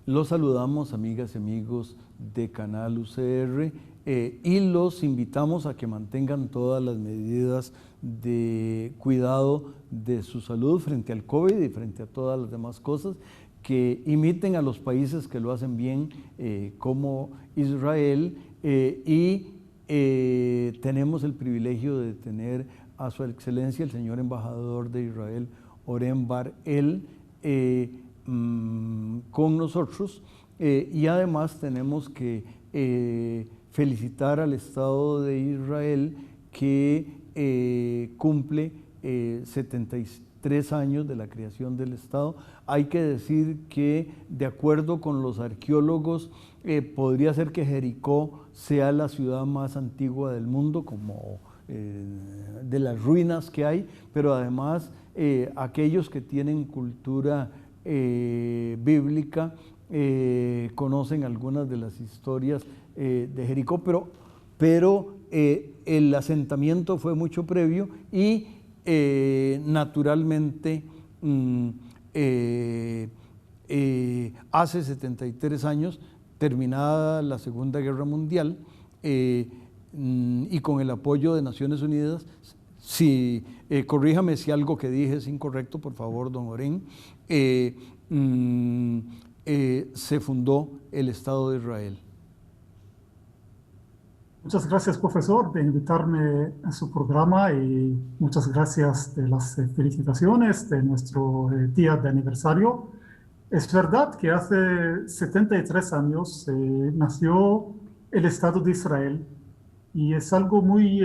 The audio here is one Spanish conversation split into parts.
Los saludamos, amigas y amigos de Canal UCR, y los invitamos a que mantengan todas las medidas de cuidado de su salud frente al COVID y frente a todas las demás cosas, que imiten a los países que lo hacen bien, como Israel, y tenemos el privilegio de tener a su excelencia el señor embajador de Israel, Oren Bar-El, con nosotros, y además tenemos que felicitar al Estado de Israel, que cumple 73 años de la creación del Estado. Hay que decir que, de acuerdo con los arqueólogos, podría ser que Jericó sea la ciudad más antigua del mundo, como de las ruinas que hay, pero además aquellos que tienen cultura bíblica conocen algunas de las historias de Jericó, pero el asentamiento fue mucho previo y naturalmente hace 73 años, terminada la Segunda Guerra Mundial, y con el apoyo de Naciones Unidas, corríjame si algo que dije es incorrecto, por favor, don Oren, se fundó el Estado de Israel. Muchas gracias, profesor, de invitarme a su programa, y muchas gracias de las felicitaciones de nuestro día de aniversario. Es verdad que hace 73 años nació el Estado de Israel, y es algo muy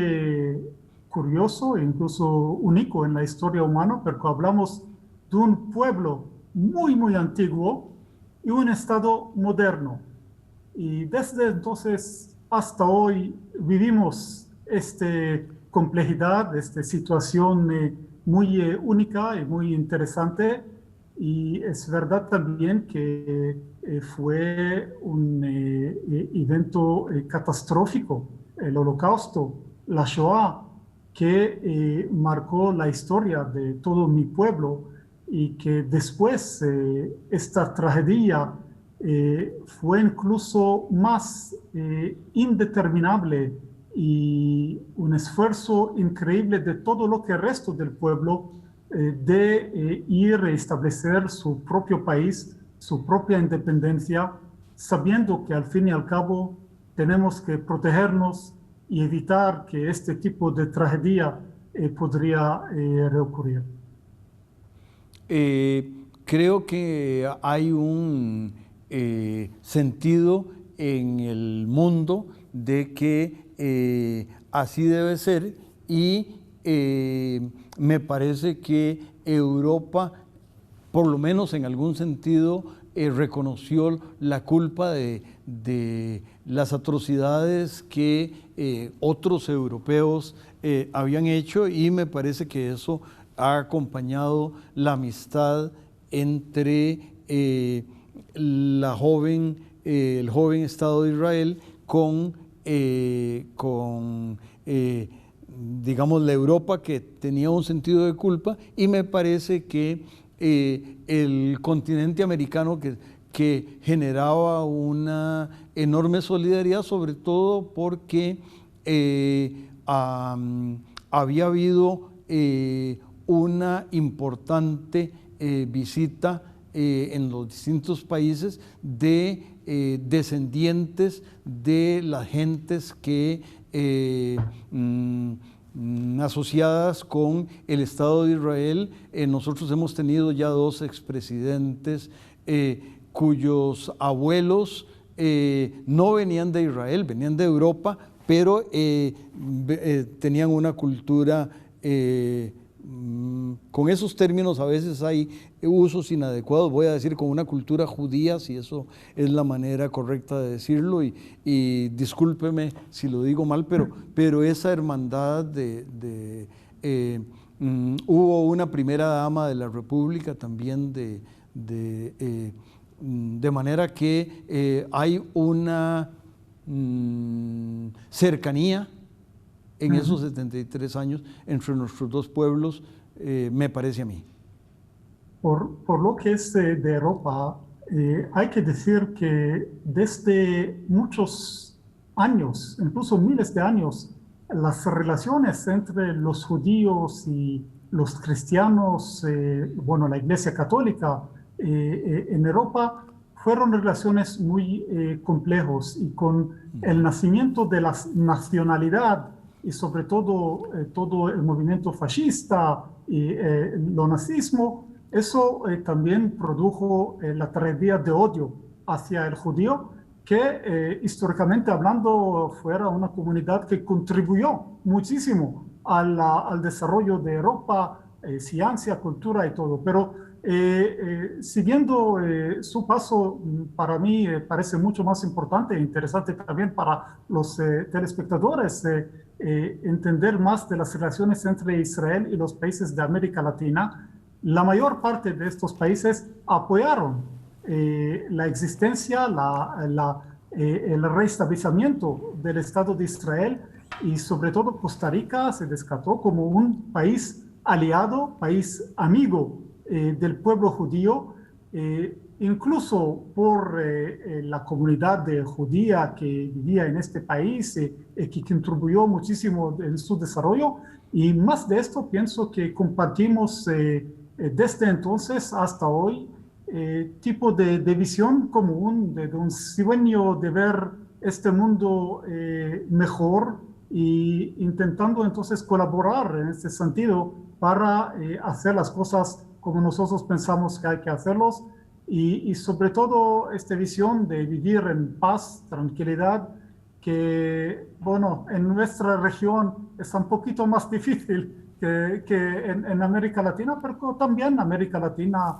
curioso e incluso único en la historia humana, porque hablamos de un pueblo muy, muy antiguo y un Estado moderno. Y desde entonces hasta hoy vivimos esta complejidad, esta situación muy única y muy interesante. Y es verdad también que fue un evento catastrófico, el Holocausto, la Shoah, que marcó la historia de todo mi pueblo, y que después esta tragedia fue incluso más indeterminable, y un esfuerzo increíble de todo lo que el resto del pueblo de ir a establecer su propio país, su propia independencia, sabiendo que al fin y al cabo tenemos que protegernos y evitar que este tipo de tragedia podría reocurrir. Creo que hay un sentido en el mundo de que así debe ser, y me parece que Europa, por lo menos en algún sentido, reconoció la culpa de las atrocidades que otros europeos habían hecho, y me parece que eso ha acompañado la amistad entre el joven Estado de Israel con digamos, la Europa, que tenía un sentido de culpa, y me parece que el continente americano, que generaba una enorme solidaridad, sobre todo porque había habido una importante visita en los distintos países de descendientes de las gentes que asociadas con el Estado de Israel. Nosotros hemos tenido ya 2 expresidentes cuyos abuelos no venían de Israel, venían de Europa, pero tenían una cultura con esos términos a veces hay usos inadecuados, voy a decir con una cultura judía, si eso es la manera correcta de decirlo, y discúlpeme si lo digo mal, pero esa hermandad hubo una primera dama de la República también de manera que hay una cercanía en esos 73 años entre nuestros dos pueblos, me parece a mí. Por lo que es de Europa, hay que decir que desde muchos años, incluso miles de años, las relaciones entre los judíos y los cristianos, bueno, la Iglesia Católica en Europa, fueron relaciones muy complejos, y con el nacimiento de la nacionalidad y sobre todo todo el movimiento fascista y el nazismo, eso también produjo la tragedia de odio hacia el judío, que históricamente hablando fuera una comunidad que contribuyó muchísimo al desarrollo de Europa, ciencia, cultura y todo. Pero siguiendo su paso, para mí parece mucho más importante e interesante también para los telespectadores entender más de las relaciones entre Israel y los países de América Latina. La mayor parte de estos países apoyaron la existencia, el restablecimiento del Estado de Israel, y sobre todo Costa Rica se descartó como un país aliado, país amigo del pueblo judío, incluso por la comunidad judía que vivía en este país, que contribuyó muchísimo en su desarrollo. Y más de esto, pienso que compartimos desde entonces hasta hoy tipo de visión común, de un sueño de ver este mundo mejor, y intentando entonces colaborar en este sentido para hacer las cosas como nosotros pensamos que hay que hacerlos, y sobre todo esta visión de vivir en paz, tranquilidad, que, bueno, en nuestra región es un poquito más difícil que en América Latina, pero también América Latina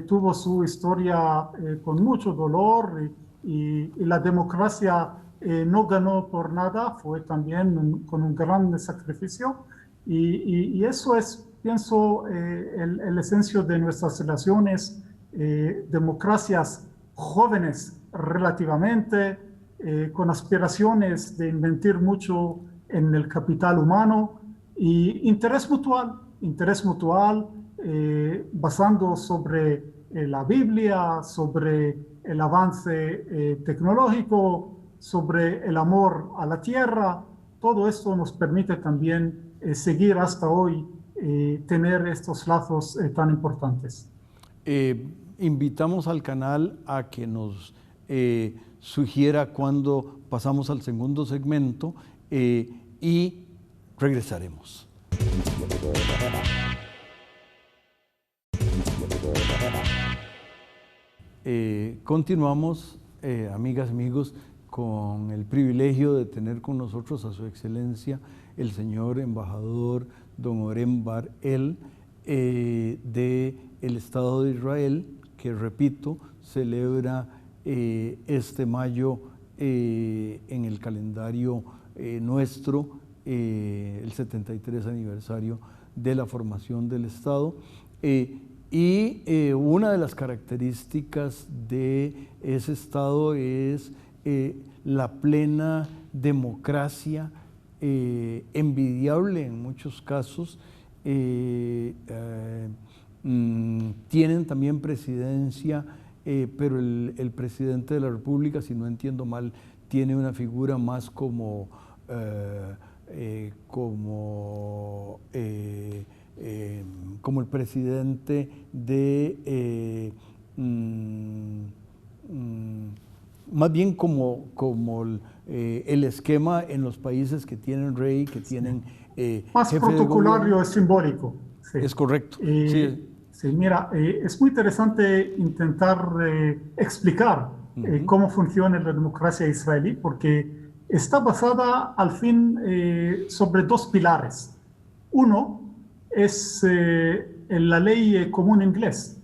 tuvo su historia con mucho dolor, y la democracia no ganó por nada, fue también con un gran sacrificio, y eso es, pienso, el esencia de nuestras relaciones, democracias jóvenes relativamente, con aspiraciones de invertir mucho en el capital humano, y interés mutual basando sobre la Biblia, sobre el avance tecnológico, sobre el amor a la tierra. Todo esto nos permite también seguir hasta hoy, tener estos lazos tan importantes. Invitamos al canal a que nos sugiera cuando pasamos al segundo segmento y regresaremos. Continuamos, amigas, amigos, con el privilegio de tener con nosotros a su excelencia el señor embajador don Oren Bar-El del Estado de Israel, que, repito, celebra este mayo en el calendario nuestro el 73 aniversario de la formación del Estado. Y una de las características de ese Estado es la plena democracia, envidiable en muchos casos. Tienen también presidencia, pero el presidente de la República, si no entiendo mal, tiene una figura más como el presidente de, más bien como el esquema en los países que tienen rey, que tienen más protocolario, es simbólico. Sí. Es correcto. Sí. Sí, mira, es muy interesante intentar explicar cómo funciona la democracia israelí, porque está basada al fin sobre dos pilares. Uno, es la ley común inglés.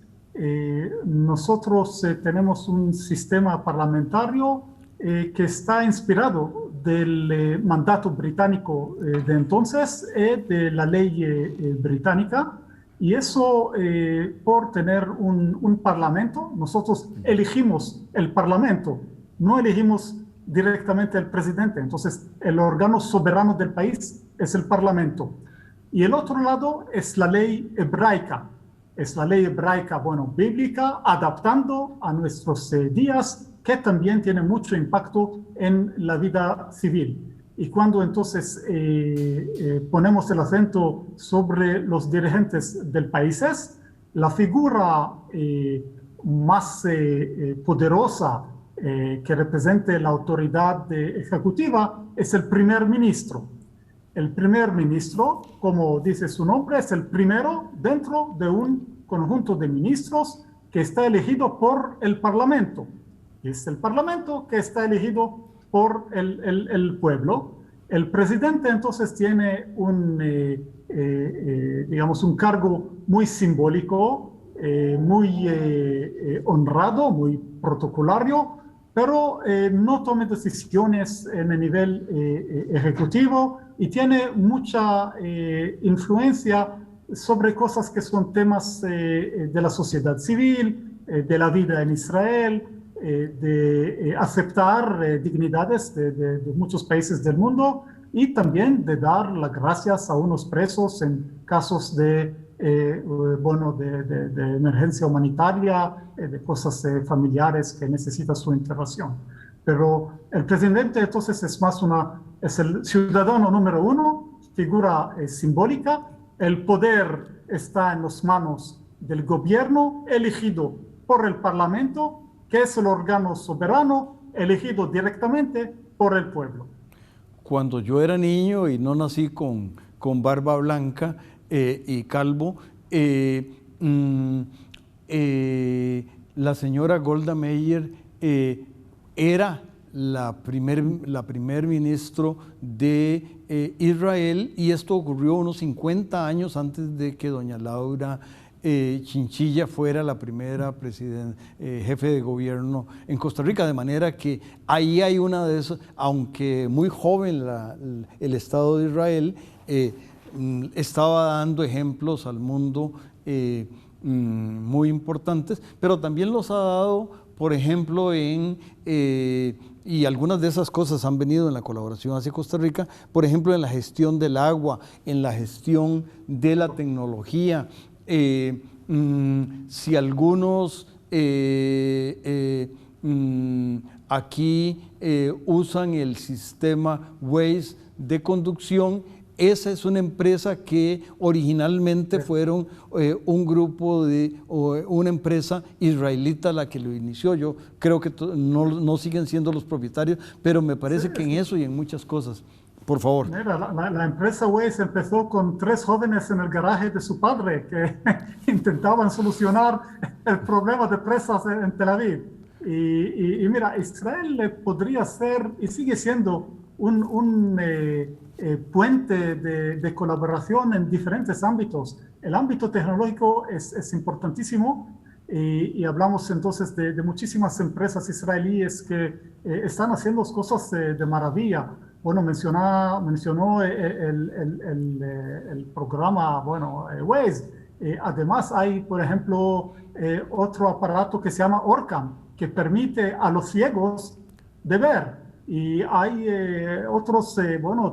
Nosotros tenemos un sistema parlamentario que está inspirado del mandato británico de entonces, de la ley británica, y eso por tener un parlamento. Nosotros elegimos el parlamento, no elegimos directamente el presidente. Entonces, el órgano soberano del país es el parlamento. Y el otro lado es la ley hebraica. Es la ley hebraica, bueno, bíblica, adaptando a nuestros días, que también tiene mucho impacto en la vida civil. Y cuando entonces ponemos el acento sobre los dirigentes del país, la figura más poderosa que represente la autoridad ejecutiva es el primer ministro. El primer ministro, como dice su nombre, es el primero dentro de un conjunto de ministros que está elegido por el Parlamento. Es el Parlamento que está elegido por el pueblo. El presidente entonces tiene digamos, un cargo muy simbólico, muy honrado, muy protocolario, pero no toma decisiones en el nivel ejecutivo y tiene mucha influencia sobre cosas que son temas de la sociedad civil, de la vida en Israel, de aceptar dignidades de muchos países del mundo y también de dar las gracias a unos presos en casos de emergencia humanitaria, de cosas familiares que necesitan su intervención. Pero el presidente entonces es el ciudadano número uno, figura simbólica. El poder está en las manos del gobierno elegido por el Parlamento, que es el órgano soberano elegido directamente por el pueblo. Cuando yo era niño y no nací con barba blanca y calvo, la señora Golda Meir era la primer ministro de Israel, y esto ocurrió unos 50 años antes de que doña Laura Chinchilla fuera la primera jefe de gobierno en Costa Rica, de manera que ahí hay una de esas, aunque muy joven el Estado de Israel estaba dando ejemplos al mundo muy importantes, pero también los ha dado, por ejemplo, y algunas de esas cosas han venido en la colaboración hacia Costa Rica, por ejemplo, en la gestión del agua, en la gestión de la tecnología. Si algunos aquí usan el sistema Waze de conducción, esa es una empresa que originalmente fueron un grupo o una empresa israelita la que lo inició. Yo creo que no siguen siendo los propietarios, pero me parece que en eso y en muchas cosas. Por favor. Mira, la empresa Waze empezó con 3 jóvenes en el garaje de su padre que intentaban solucionar el problema de presas en Tel Aviv. Y mira, Israel podría ser y sigue siendo un puente de colaboración en diferentes ámbitos. El ámbito tecnológico es importantísimo y hablamos entonces de muchísimas empresas israelíes que están haciendo cosas de maravilla. Bueno, mencionó el programa, Waze. Además hay, por ejemplo, otro aparato que se llama Orcam, que permite a los ciegos de ver. Y hay otros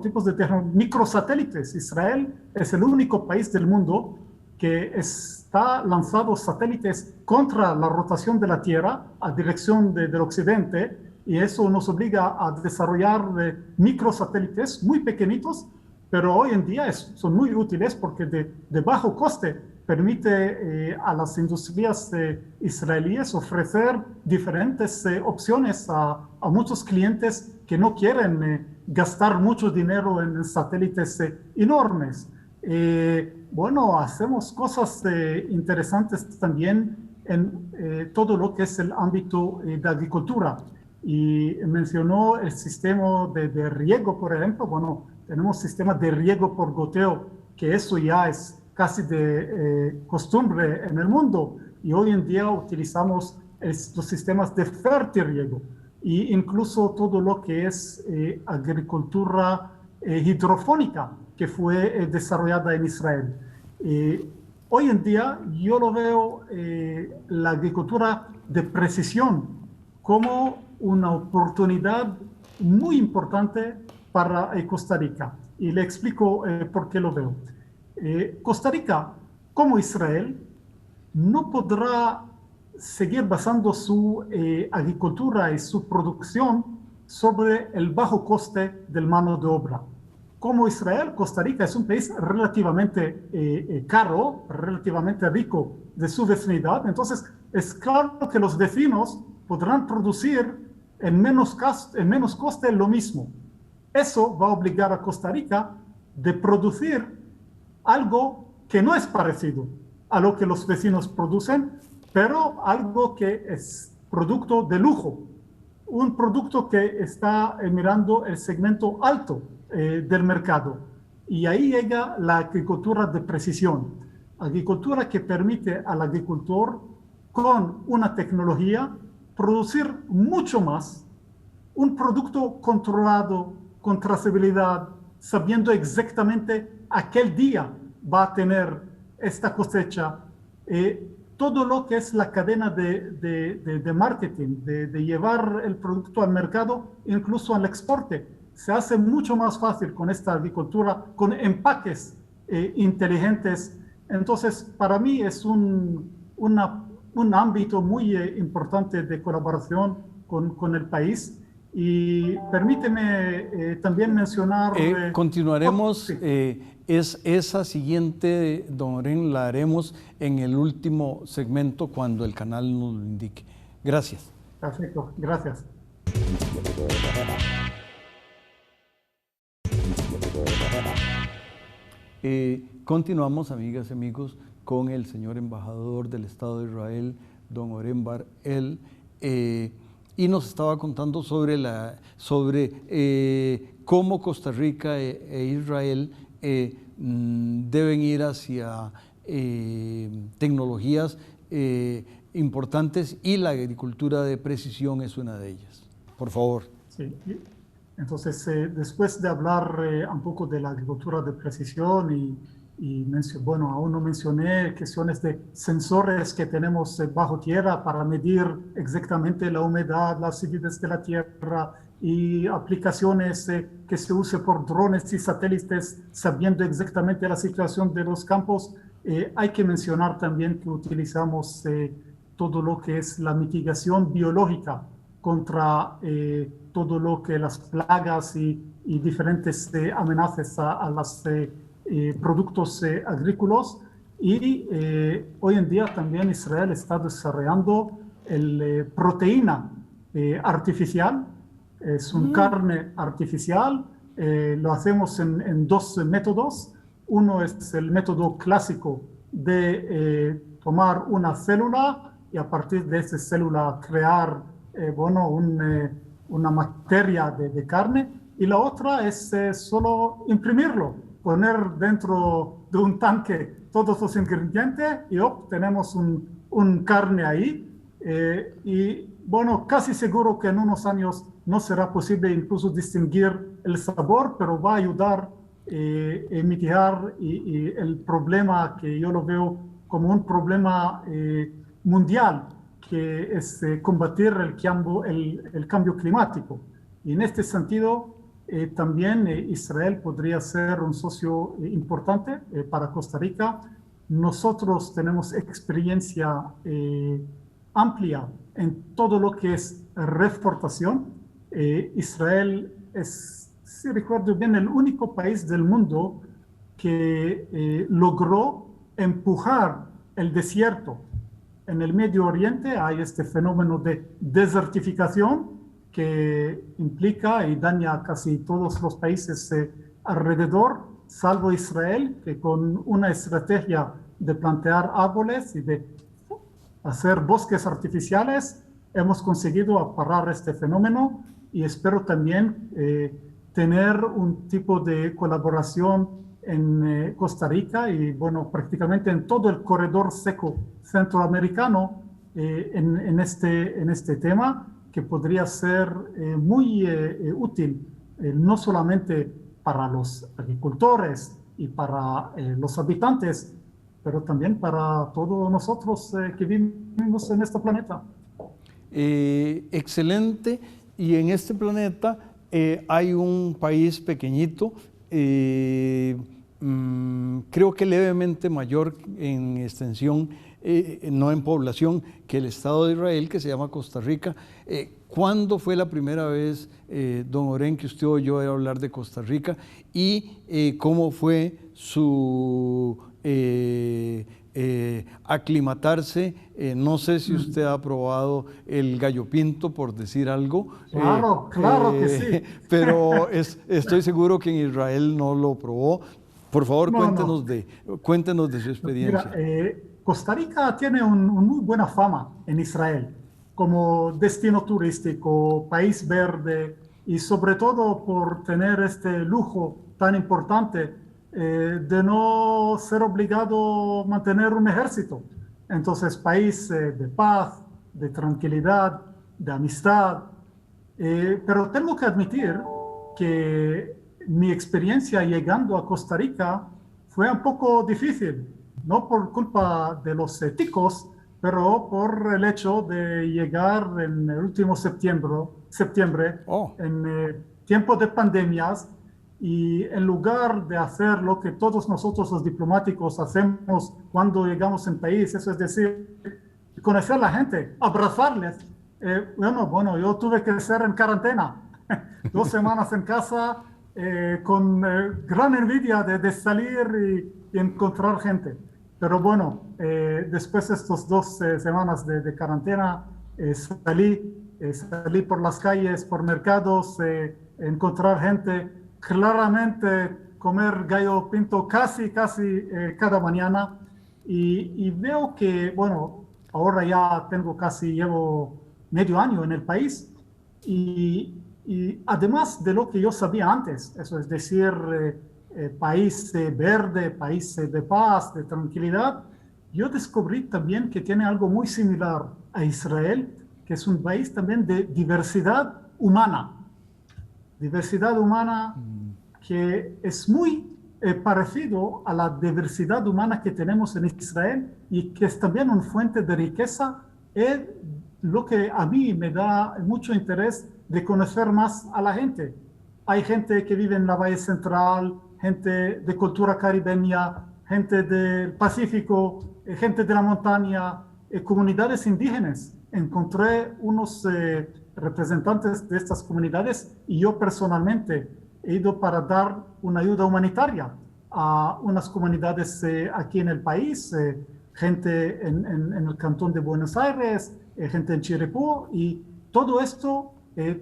tipos de microsatélites. Israel es el único país del mundo que está lanzando satélites contra la rotación de la Tierra a dirección del occidente, y eso nos obliga a desarrollar microsatélites muy pequeñitos, pero hoy en día son muy útiles porque de bajo coste permite a las industrias israelíes ofrecer diferentes opciones a muchos clientes que no quieren gastar mucho dinero en satélites enormes. Hacemos cosas interesantes también en todo lo que es el ámbito de agricultura. Y mencionó el sistema de riego, por ejemplo. Bueno, tenemos sistemas de riego por goteo, que eso ya es casi de costumbre en el mundo. Y hoy en día utilizamos los sistemas de fertirriego e incluso todo lo que es agricultura hidropónica que fue desarrollada en Israel. Hoy en día yo lo veo la agricultura de precisión como una oportunidad muy importante para Costa Rica. Y le explico por qué lo veo. Costa Rica, como Israel, no podrá seguir basando su agricultura y su producción sobre el bajo coste del mano de obra. Como Israel, Costa Rica es un país relativamente caro, relativamente rico de su vecinidad, entonces es claro que los vecinos podrán producir en menos coste lo mismo. Eso va a obligar a Costa Rica de producir algo que no es parecido a lo que los vecinos producen, pero algo que es producto de lujo, un producto que está mirando el segmento alto del mercado. Y ahí llega la agricultura de precisión, agricultura que permite al agricultor con una tecnología producir mucho más, un producto controlado, con trazabilidad, sabiendo exactamente a qué día va a tener esta cosecha. Todo lo que es la cadena de marketing, de llevar el producto al mercado, incluso al exporte, se hace mucho más fácil con esta agricultura, con empaques inteligentes. Entonces, para mí es un ámbito muy importante de colaboración con el país. Y permíteme también mencionar... continuaremos, sí. esa siguiente, don Oren, la haremos en el último segmento cuando el canal nos lo indique. Gracias. Perfecto, gracias. Continuamos, amigas y amigos, con el señor embajador del Estado de Israel, don Oren Bar-El, y nos estaba contando sobre cómo Costa Rica e Israel deben ir hacia tecnologías importantes, y la agricultura de precisión es una de ellas. Por favor. Sí. Entonces, después de hablar un poco de la agricultura de precisión bueno, aún no mencioné cuestiones de sensores que tenemos bajo tierra para medir exactamente la humedad, la acidez de la tierra, y aplicaciones que se use por drones y satélites sabiendo exactamente la situación de los campos. Hay que mencionar también que utilizamos todo lo que es la mitigación biológica contra todo lo que las plagas y diferentes amenazas a los productos agrícolas. Y hoy en día también Israel está desarrollando proteína artificial. Es una carne artificial. Lo hacemos en dos métodos. Uno es el método clásico de tomar una célula y a partir de esa célula crear una materia de carne, y la otra es solo imprimirlo, poner dentro de un tanque todos los ingredientes y tenemos un carne ahí. Y bueno, casi seguro que en unos años no será posible incluso distinguir el sabor, pero va a ayudar a mitigar el problema que yo lo veo como un problema mundial, que es combatir el cambio climático. Y en este sentido, también Israel podría ser un socio importante para Costa Rica. Nosotros tenemos experiencia amplia en todo lo que es reforestación. Israel es, si recuerdo bien, el único país del mundo que logró empujar el desierto. En el Medio Oriente hay este fenómeno de desertificación que implica y daña a casi todos los países alrededor, salvo Israel, que con una estrategia de plantear árboles y de hacer bosques artificiales hemos conseguido parar este fenómeno, y espero también tener un tipo de colaboración en Costa Rica y, bueno, prácticamente en todo el corredor seco centroamericano en este tema que podría ser muy útil, no solamente para los agricultores y para los habitantes, pero también para todos nosotros que vivimos en este planeta. Excelente. Y en este planeta hay un país pequeñito, creo que levemente mayor en extensión, no en población, que el Estado de Israel, que se llama Costa Rica. ¿Cuándo fue la primera vez, don Oren, que usted oyó hablar de Costa Rica? Y cómo fue su aclimatarse. No sé si usted ha probado el gallo pinto, por decir algo. Claro, claro que sí. Pero estoy seguro que en Israel no lo probó. Por favor, cuéntenos de su experiencia. Mira, Costa Rica tiene una muy buena fama en Israel como destino turístico, país verde y sobre todo por tener este lujo tan importante de no ser obligado a mantener un ejército. Entonces, país de paz, de tranquilidad, de amistad. Pero tengo que admitir que mi experiencia llegando a Costa Rica fue un poco difícil, no por culpa de los ticos, pero por el hecho de llegar en el último septiembre en tiempo de pandemias, y en lugar de hacer lo que todos nosotros los diplomáticos hacemos cuando llegamos en país, eso es decir, conocer a la gente, abrazarles, bueno, yo tuve que ser en cuarentena, 2 semanas en casa, con gran envidia de salir y encontrar gente. Pero bueno, después de estas 2 semanas de cuarentena, salí por las calles, por mercados, encontrar gente, claramente comer gallo pinto casi cada mañana. Y veo que, bueno, ahora ya llevo medio año en el país y además de lo que yo sabía antes, eso es decir, país verde, país de paz, de tranquilidad, yo descubrí también que tiene algo muy similar a Israel, que es un país también de diversidad humana. Diversidad humana que es muy parecido a la diversidad humana que tenemos en Israel y que es también una fuente de riqueza, es lo que a mí me da mucho interés de conocer más a la gente. Hay gente que vive en la Valle Central, gente de cultura caribeña, gente del Pacífico, gente de la montaña, comunidades indígenas. Encontré unos representantes de estas comunidades y yo personalmente he ido para dar una ayuda humanitaria a unas comunidades aquí en el país, gente en el Cantón de Buenos Aires, gente en Chiricú, y todo esto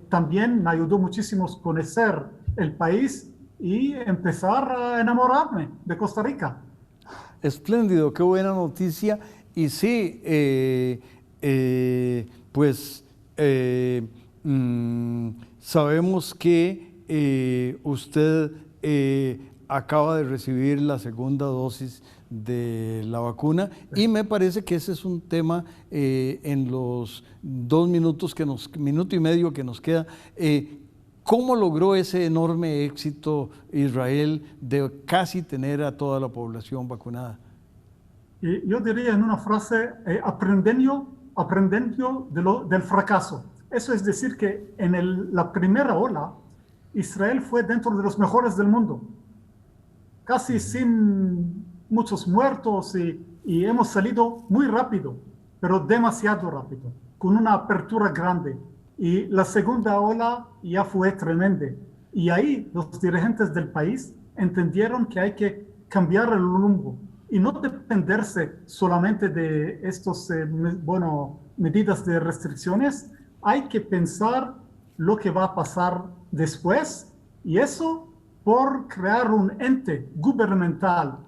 también me ayudó muchísimo a conocer el país y empezar a enamorarme de Costa Rica. Espléndido, qué buena noticia. Y sí, sabemos que usted acaba de recibir la segunda dosis de la vacuna y me parece que ese es un tema en los 2 minutos minuto y medio que nos queda. ¿Cómo logró ese enorme éxito Israel de casi tener a toda la población vacunada? Yo diría en una frase, aprendiendo del fracaso. Eso es decir que en la primera ola, Israel fue dentro de los mejores del mundo, casi sin muchos muertos y hemos salido muy rápido, pero demasiado rápido, con una apertura grande. Y la segunda ola ya fue tremenda. Y ahí los dirigentes del país entendieron que hay que cambiar el rumbo y no dependerse solamente de estas medidas de restricciones. Hay que pensar lo que va a pasar después, y eso por crear un ente gubernamental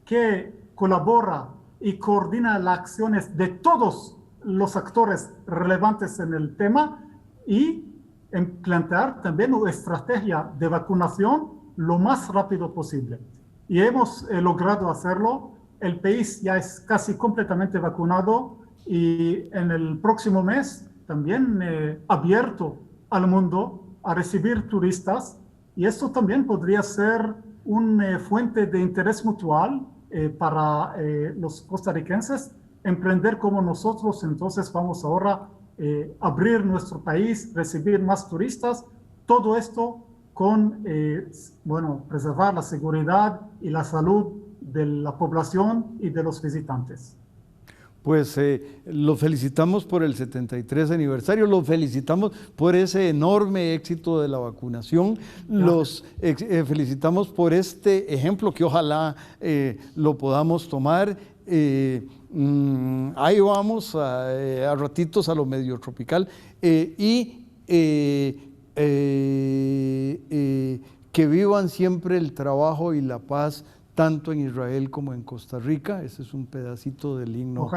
que colabora y coordina las acciones de todos los actores relevantes en el tema y plantear también una estrategia de vacunación lo más rápido posible. y hemos logrado hacerlo. El país ya es casi completamente vacunado y en el próximo mes también abierto al mundo a recibir turistas, y esto también podría ser una fuente de interés mutual para los costarricenses emprender como nosotros. Entonces vamos ahora a abrir nuestro país, recibir más turistas, todo esto con, bueno, preservar la seguridad y la salud de la población y de los visitantes. Pues lo felicitamos por el 73 aniversario, lo felicitamos por ese enorme éxito de la vacunación, los felicitamos por este ejemplo que ojalá lo podamos tomar. Ahí vamos a ratitos a lo medio tropical que vivan siempre el trabajo y la paz tanto en Israel como en Costa Rica. Ese es un pedacito del himno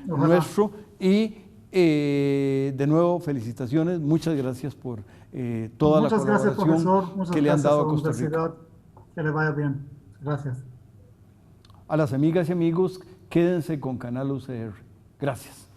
nuestro. Y de nuevo, felicitaciones. Muchas gracias por toda la colaboración que le han dado a Costa Rica. Que le vaya bien. Gracias. A las amigas y amigos, quédense con Canal UCR. Gracias.